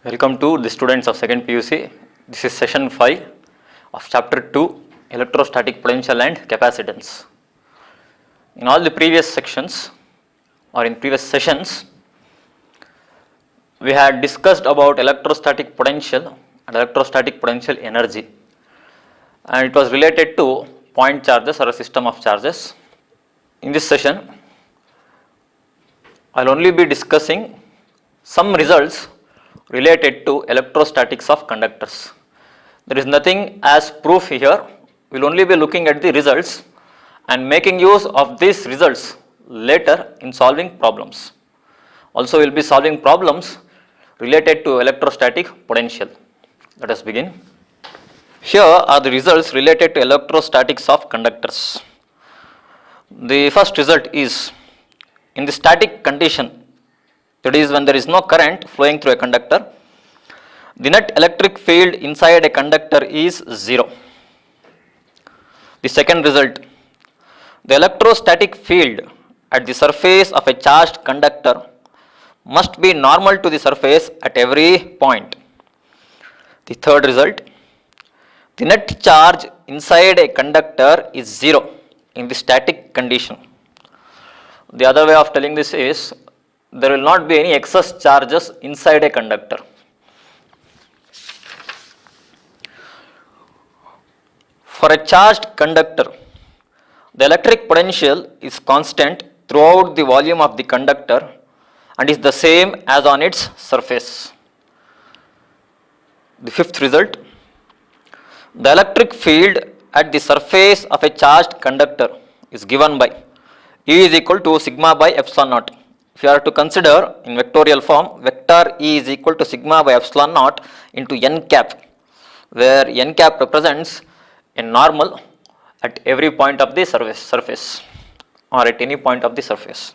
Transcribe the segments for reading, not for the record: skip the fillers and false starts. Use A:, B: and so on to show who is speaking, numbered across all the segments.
A: Welcome to the students of 2nd PUC. This is session 5 of chapter 2, electrostatic potential and capacitance. In all the previous sections or in previous sessions, we had discussed about electrostatic potential and electrostatic potential energy, and it was related to point charges or a system of charges. In this session, I will only be discussing some results related to electrostatics of conductors. There is nothing as proof here. We will only be looking at the results and making use of these results later in solving problems. Also, we will be solving problems related to electrostatic potential. Let us begin. Here are the results related to electrostatics of conductors. The first result is, in the static condition, that is when there is no current flowing through a conductor, the net electric field inside a conductor is 0. The second result, the electrostatic field at the surface of a charged conductor must be normal to the surface at every point. The third result, the net charge inside a conductor is 0 in the static condition. The other way of telling this is, there will not be any excess charges inside a conductor. For a charged conductor, the electric potential is constant throughout the volume of the conductor and is the same as on its surface. The fifth result, the electric field at the surface of a charged conductor is given by E is equal to sigma by epsilon naught. If you are to consider in vectorial form, vector E is equal to sigma by epsilon naught into n cap, where n cap represents a normal at every point of the surface or at any point of the surface.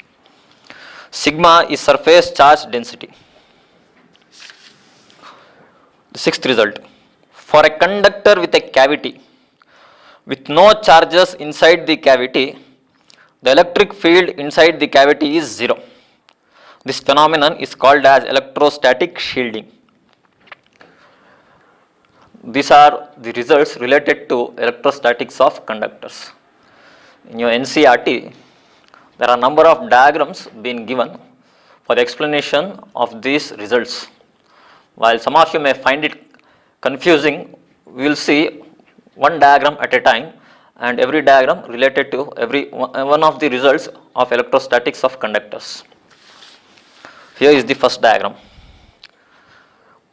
A: Sigma is surface charge density. The sixth result, for a conductor with a cavity with no charges inside the cavity, the electric field inside the cavity is 0. This phenomenon is called as electrostatic shielding. These are the results related to electrostatics of conductors. In your NCERT, there are a number of diagrams being given for the explanation of these results. While some of you may find it confusing, we will see one diagram at a time, and every diagram related to every one of the results of electrostatics of conductors. Here is the first diagram.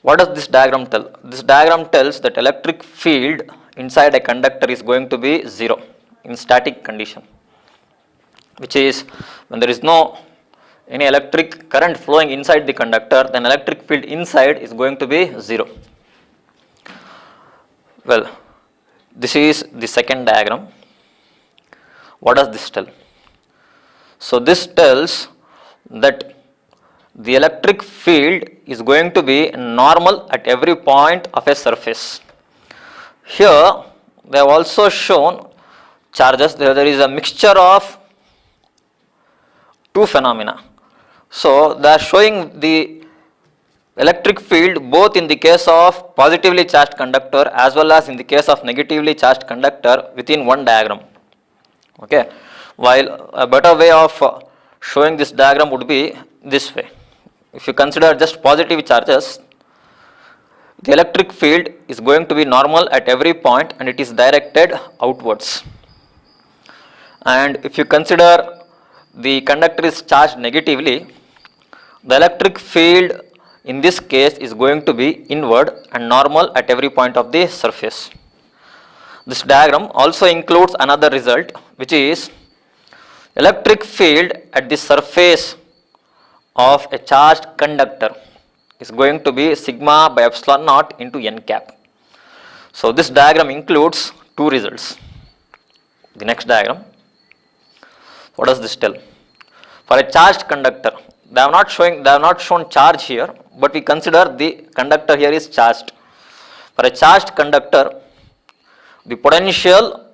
A: What does this diagram tell? This diagram tells that electric field inside a conductor is going to be 0 in static condition, which is when there is no any electric current flowing inside the conductor, then electric field inside is going to be 0. Well, this is the second diagram. What does this tell? So this tells that the electric field is going to be normal at every point of a surface. Here they have also shown charges. There is a mixture of two phenomena. So they are showing the electric field both in the case of positively charged conductor as well as in the case of negatively charged conductor within one diagram. Okay. While a better way of showing this diagram would be this way. If you consider just positive charges, the electric field is going to be normal at every point and it is directed outwards. And if you consider the conductor is charged negatively, the electric field in this case is going to be inward and normal at every point of the surface. This diagram also includes another result, which is electric field at the surface of a charged conductor is going to be sigma by epsilon naught into n cap. So this diagram includes two results. The next diagram, what does this tell? For a charged conductor, they have not shown charge here, but we consider the conductor here is charged. For a charged conductor, the potential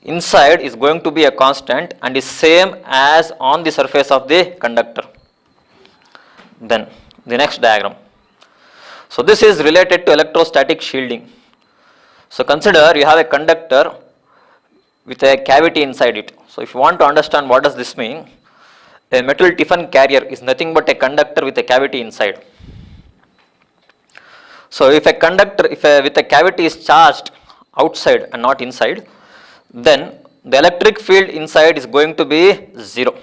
A: inside is going to be a constant and is same as on the surface of the conductor. Then the next diagram, So this is related to electrostatic shielding. So consider you have a conductor with a cavity inside it. So if you want to understand what does this mean, a metal Tiffin carrier is nothing but a conductor with a cavity inside. So if a conductor with a cavity is charged outside and not inside, then the electric field inside is going to be 0.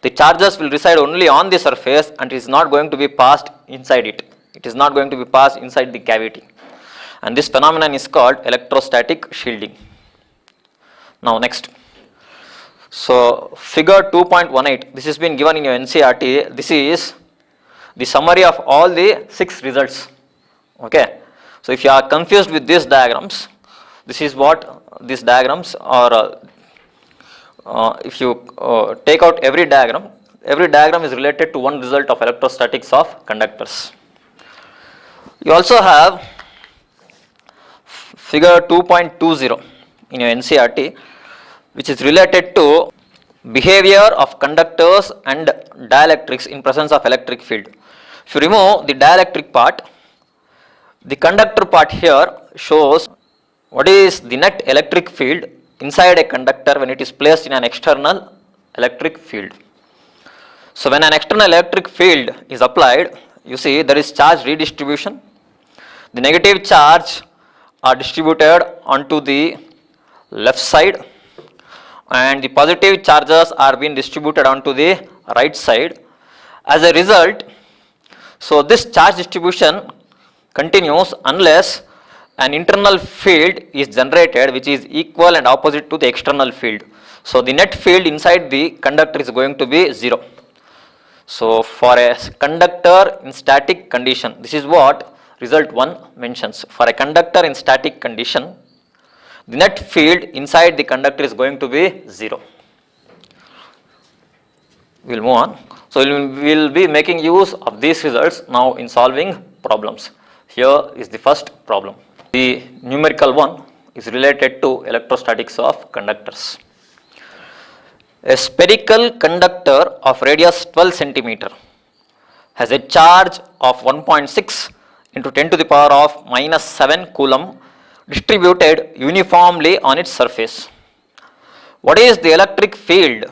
A: The charges will reside only on the surface and it is not going to be passed inside it. It is not going to be passed inside the cavity. And this phenomenon is called electrostatic shielding. Now next. So figure 2.18, this has been given in your NCERT. This is the summary of all the 6 results. Okay. So if you are confused with these diagrams, this is what these diagrams are. If you take out every diagram is related to one result of electrostatics of conductors. You also have figure 2.20 in your NCERT, which is related to behavior of conductors and dielectrics in presence of electric field. If you remove the dielectric part, the conductor part here shows what is the net electric field inside a conductor when it is placed in an external electric field. So when an external electric field is applied, you see there is charge redistribution. The negative charge are distributed onto the left side and the positive charges are being distributed onto the right side. As a result, so this charge distribution continues unless an internal field is generated which is equal and opposite to the external field. So the net field inside the conductor is going to be 0. So for a conductor in static condition, this is what result 1 mentions. For a conductor in static condition, the net field inside the conductor is going to be 0. We will move on. So we will be making use of these results now in solving problems. Here is the first problem. The numerical one is related to electrostatics of conductors. A spherical conductor of radius 12 centimeter has a charge of 1.6 into 10 to the power of minus 7 coulomb distributed uniformly on its surface. What is the electric field?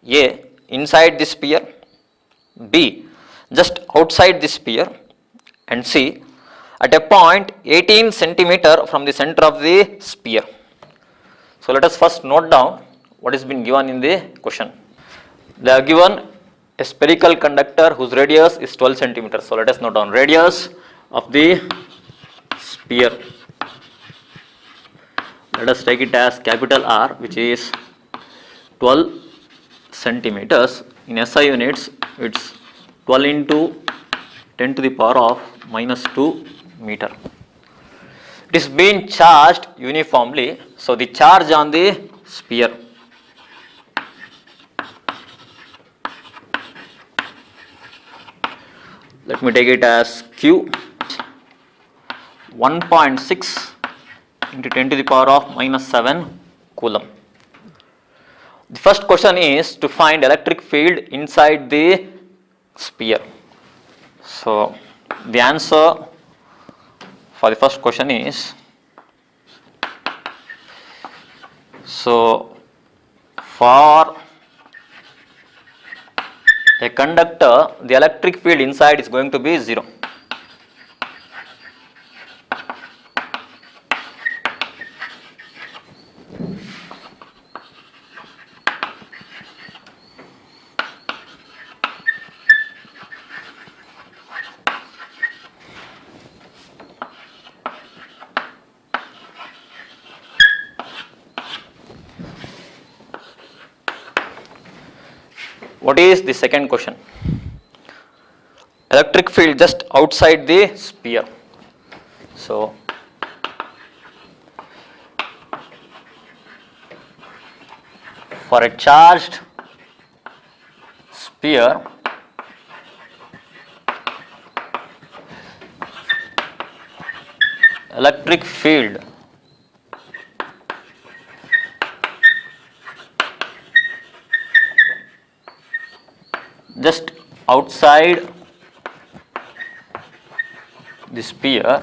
A: A. Inside the sphere, B. Just outside the sphere, and C. At a point 18 centimeter from the center of the sphere. So let us first note down what has been given in the question. They are given a spherical conductor whose radius is 12 centimeters. So let us note down radius of the sphere. Let us take it as capital R, which is 12 centimeters. In SI units, it's 12 into 10 to the power of minus 2 meter. It is being charged uniformly. So the charge on the sphere, let me take it as Q, 1.6 into 10 to the power of minus 7 coulomb. The first question is to find electric field inside the sphere. So the answer for the first question is, so for a conductor, the electric field inside is going to be 0. What is the second question? Electric field just outside the sphere. So for a charged sphere, electric field just outside the sphere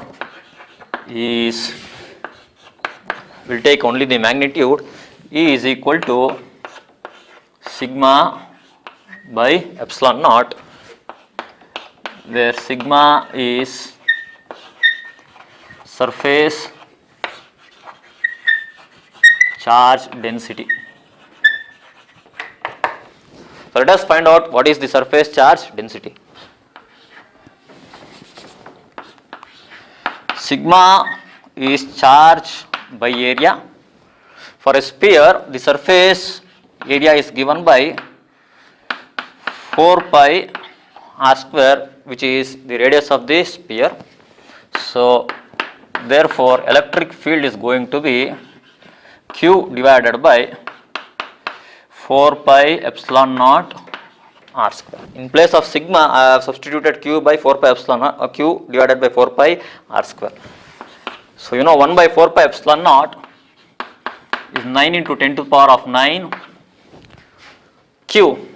A: is, will take only the magnitude, E is equal to sigma by epsilon naught, where sigma is surface charge density. So let us find out what is the surface charge density. Sigma is charge by area. For a sphere, the surface area is given by 4 pi r square, which is the radius of the sphere. So therefore electric field is going to be Q divided by 4 pi epsilon naught r square. In place of sigma, I have substituted Q by 4 pi epsilon naught, Q divided by 4 pi r square. So you know 1 by 4 pi epsilon naught is 9 into 10 to the power of 9. Q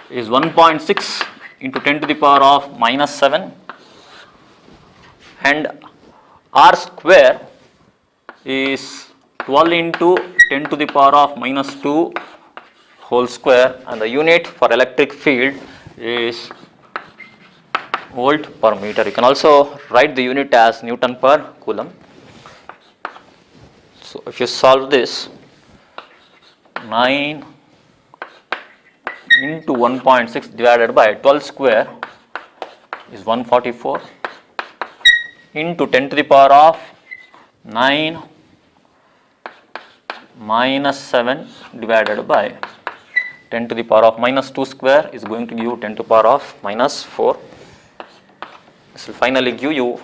A: is 1.6 into 10 to the power of minus 7, and r square is 12 into 10 to the power of minus 2 whole square, and the unit for electric field is volt per meter. You can also write the unit as Newton per coulomb. So if you solve this, 9 into 1.6 divided by 12 square is 144 into 10 to the power of 9 minus 7 divided by 10 to the power of minus 2 square is going to give you 10 to the power of minus 4. This will finally give you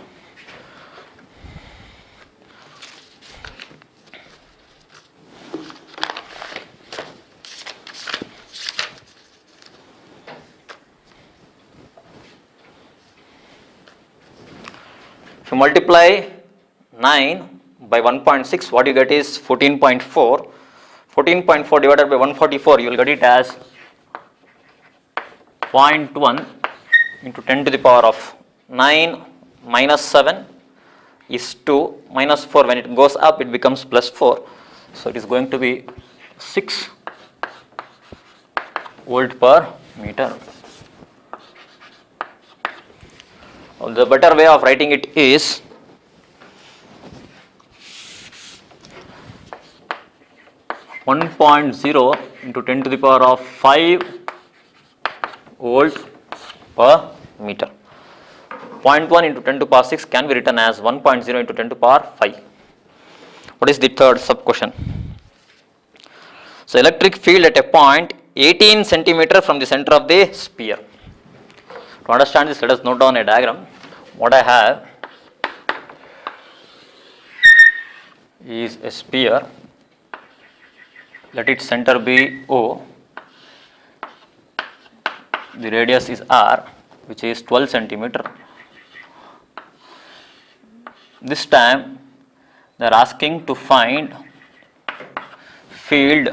A: if you multiply 9 by 1.6, what you get is 14.4. 14.4 divided by 144, you will get it as 0.1 into 10 to the power of 9 minus 7 is 2, minus 4, when it goes up it becomes plus 4. So it is going to be 6 volt per meter. The better way of writing it is 1.0 into 10 to the power of 5 volt per meter. 0.1 into 10 to the power 6 can be written as 1.0 into 10 to the power 5. What is the third sub question? So electric field at a point 18 centimeter from the center of the sphere. To understand this, let us note down a diagram. What I have is a sphere. Let its center be O. The radius is R, which is 12 centimeter. This time they are asking to find field.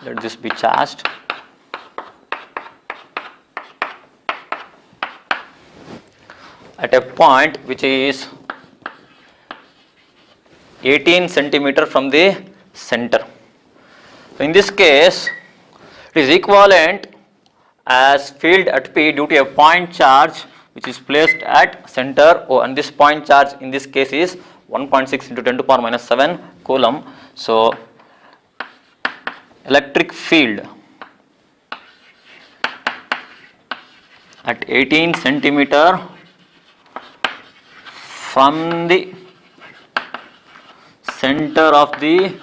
A: Let this be charged. At a point which is 18 centimeter from the center. So in this case, it is equivalent as field at P due to a point charge which is placed at center O, and this point charge in this case is 1.6 into 10 to the power minus 7 coulomb. So electric field at 18 centimeter from the center of the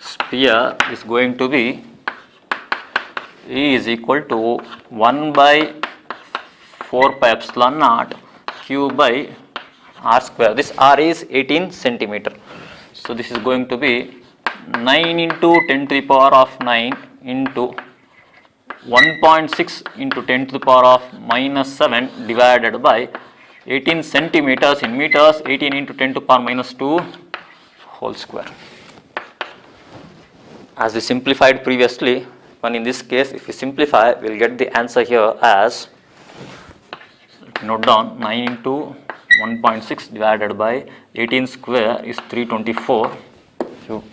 A: sphere is going to be E is equal to 1 by 4 pi epsilon naught Q by R square. This R is 18 centimeter. So this is going to be 9 into 10 to the power of 9 into 1.6 into 10 to the power of minus 7 divided by 18 centimeters in meters, 18 into 10 to the power minus 2 whole square. As we simplified previously, when in this case if we simplify, we will get the answer here as Note down 9 into 1.6 divided by 18 square is 324. If you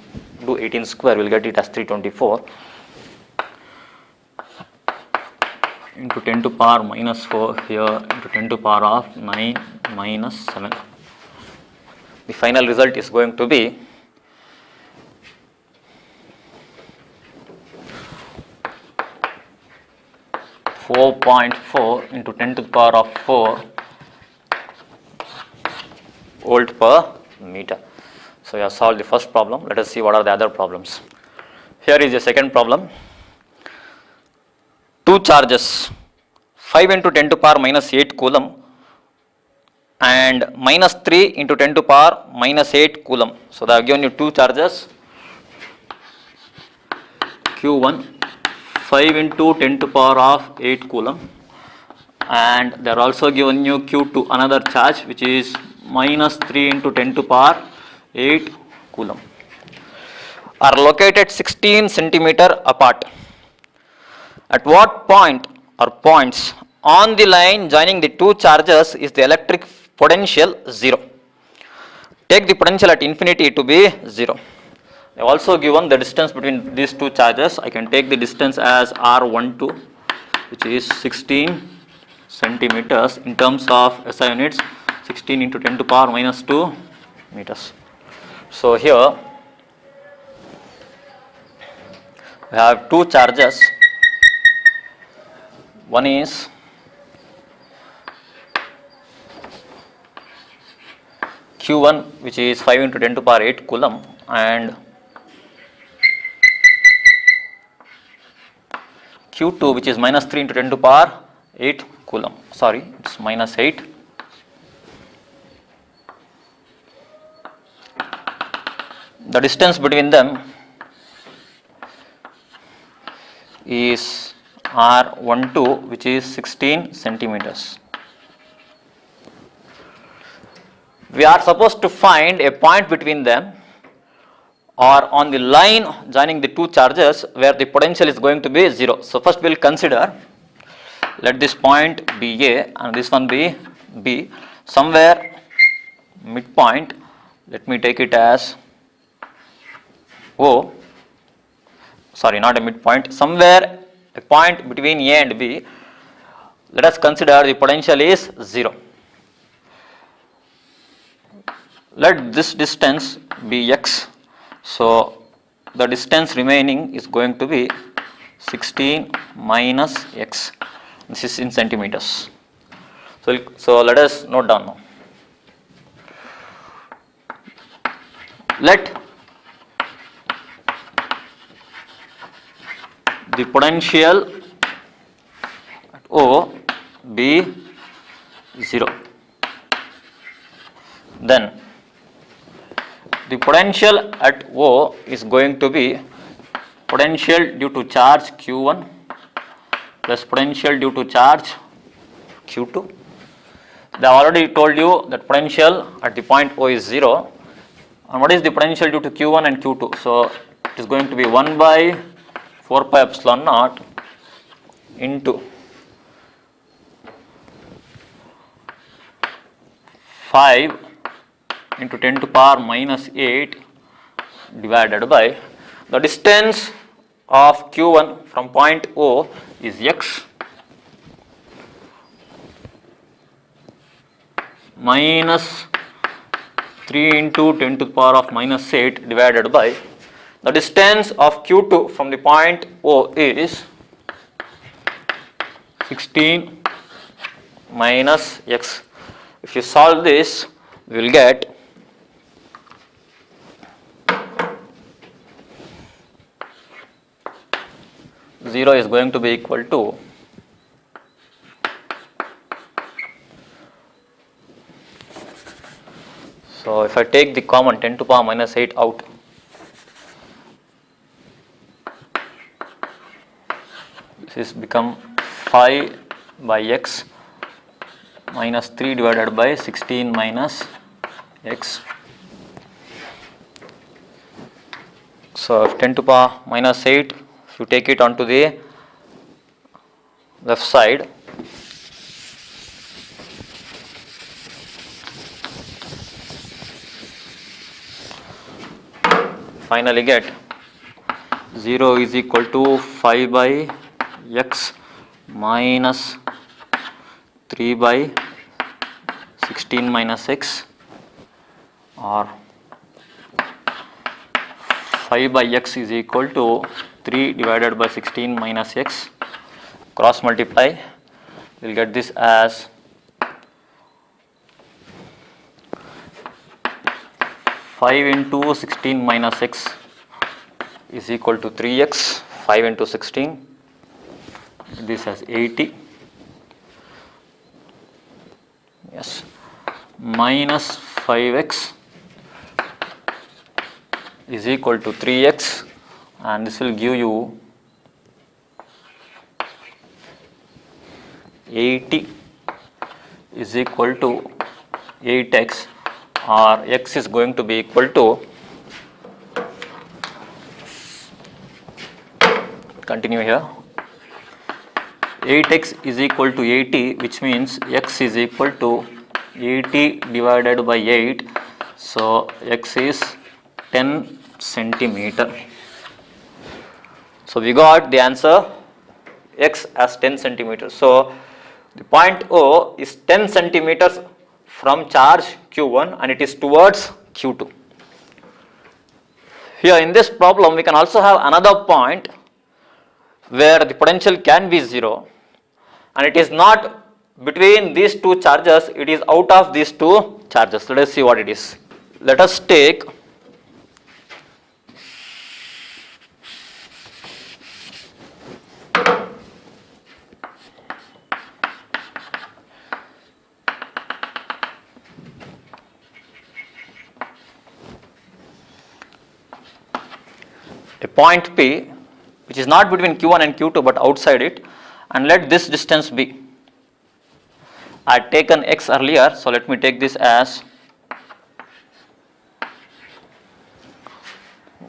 A: do 18 square, we'll get it as 324 into 10 to power minus 4 here into 10 to power of 9 minus 7. The final result is going to be 4.4 into 10 to the power of 4 volt per meter. So, you have solved the first problem. Let us see what are the other problems. Here is the second problem. Two charges 5 into 10 to power minus 8 coulomb and minus 3 into 10 to power minus 8 coulomb. So, they have given you two charges Q1 5 into 10 to power of 8 coulomb, and they are also given you Q2 another charge which is minus 3 into 10 to power 8 coulomb, are located 16 centimeter apart. At what point or points on the line joining the two charges is the electric potential 0? Take the potential at infinity to be 0. They have also given the distance between these two charges. I can take the distance as R12, which is 16 centimeters in terms of SI units, 16 into 10 to power minus 2 meters. So, here we have two charges. One is Q1, which is 5 into 10 to power 8 coulomb, and Q2, which is minus 3 into 10 to power 8 coulomb. Sorry, it's minus 8. The distance between them is R12, which is 16 centimeters. We are supposed to find a point between them or on the line joining the two charges where the potential is going to be 0. So, first we will consider, let this point be A and this one be B. Somewhere midpoint, let me take it as O, sorry, not a midpoint, somewhere a point between A and B. Let us consider the potential is 0. Let this distance be x. So, the distance remaining is going to be 16 minus x. This is in centimeters. So let us note down now. Let the potential at O be 0. Then the potential at O is going to be potential due to charge Q1 plus potential due to charge Q2. They have already told you that potential at the point O is 0. And what is the potential due to Q1 and Q2? So, it is going to be 1 by 4 pi epsilon naught into 5 into 10 to power minus 8 divided by the distance of Q1 from point O is x minus 3 into 10 to the power of minus 8 divided by the distance of Q2 from the point O is 16 minus x. If you solve this, we will get 0 is going to be equal to so if I take the common 10 to power minus 8 out, this is become 5 by x minus 3 divided by 16 minus x. So, if 10 to power minus 8, if you take it onto the left side, finally get 0 is equal to 5 by x minus 3 by 16 minus x, or 5 by x is equal to 3 divided by 16 minus x. Cross multiply, we will get this as 5 into 16 minus x is equal to 3x. 5 into 16, this as 80, yes, minus 5x is equal to 3x, and this will give you 80 is equal to 8x, or x is going to be equal to, continue here, 8x is equal to 80, which means x is equal to 80 divided by 8, so x is 10 centimeter. So we got the answer x as 10 centimeters. So the point O is 10 centimeters from charge Q1 and it is towards Q2. Here in this problem we can also have another point where the potential can be 0 and it is not between these two charges, it is out of these two charges. Let us see what it is. Let us take a point P which is not between Q1 and Q2 but outside it, and let this distance be. I had taken x earlier, so let me take this as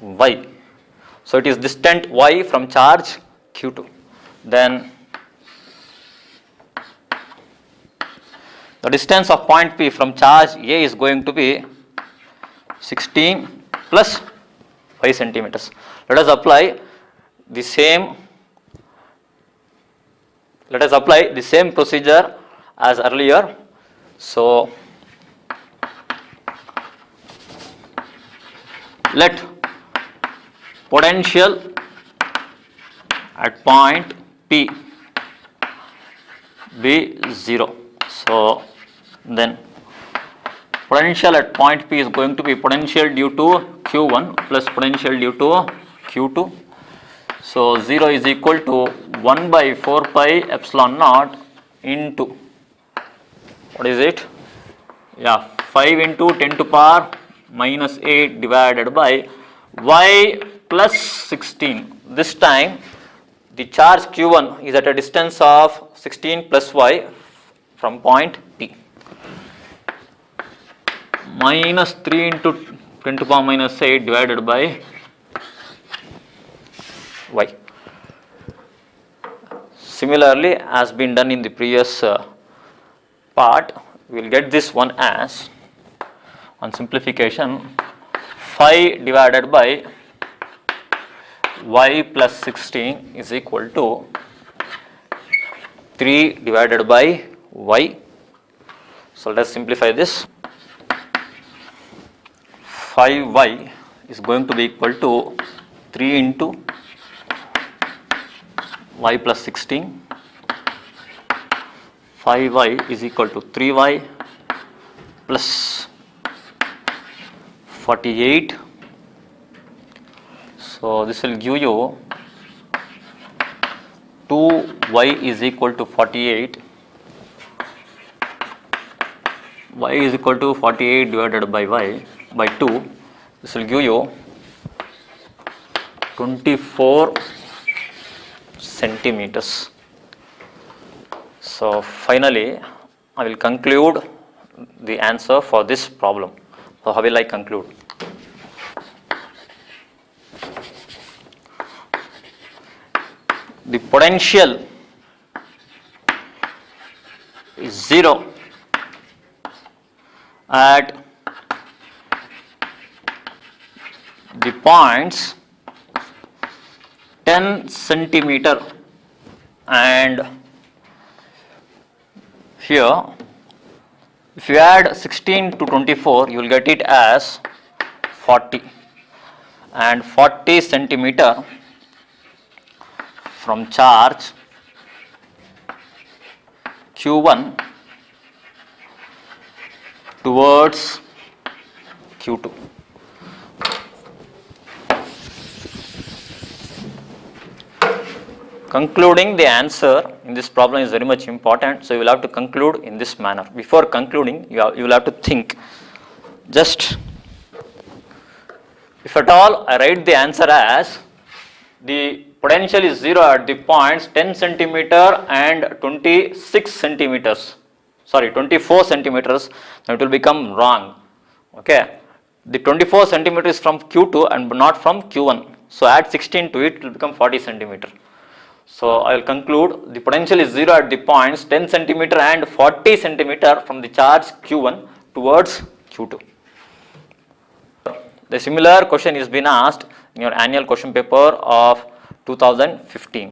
A: y. So it is distant y from charge Q2. Then the distance of point P from charge A is going to be 16 plus 5 centimeters. Let us apply the same procedure as earlier. So let potential at point P be 0. So then potential at point P is going to be potential due to Q1 plus potential due to Q2. So 0 is equal to 1 by 4 pi epsilon naught into, what is it? Yeah, 5 into 10 to power minus 8 divided by y plus 16. This time the charge Q1 is at a distance of 16 plus y from point P. Minus 3 into 10 to power minus 8 divided by y. Similarly, as been done in the previous part, we will get this one as, on simplification, 5 divided by y plus 16 is equal to 3 divided by y. So let us simplify this. 5y is going to be equal to 3 into y plus 16. 5y is equal to 3y plus 48. So this will give you 2y is equal to 48. Y is equal to 48 divided by y by 2. This will give you 24 centimeters. So finally I will conclude the answer for this problem. So how will I conclude? The potential is 0 at the points 10 centimeter, and here if you add 16 to 24 you will get it as 40, and 40 centimeter from charge Q1 towards Q2. Concluding the answer in this problem is very much important, so you will have to conclude in this manner. Before concluding, you will have to think. Just, if at all, I write the answer as the potential is 0 at the points 10 centimeter and 26 centimeters. Sorry, 24 centimeters, then it will become wrong. Okay, the 24 centimeters is from Q2 and not from Q1. So add 16 to it, it will become 40 centimeter. So I will conclude the potential is 0 at the points 10 centimeter and 40 centimeter from the charge Q1 towards Q2. The similar question is been asked in your annual question paper of 2015.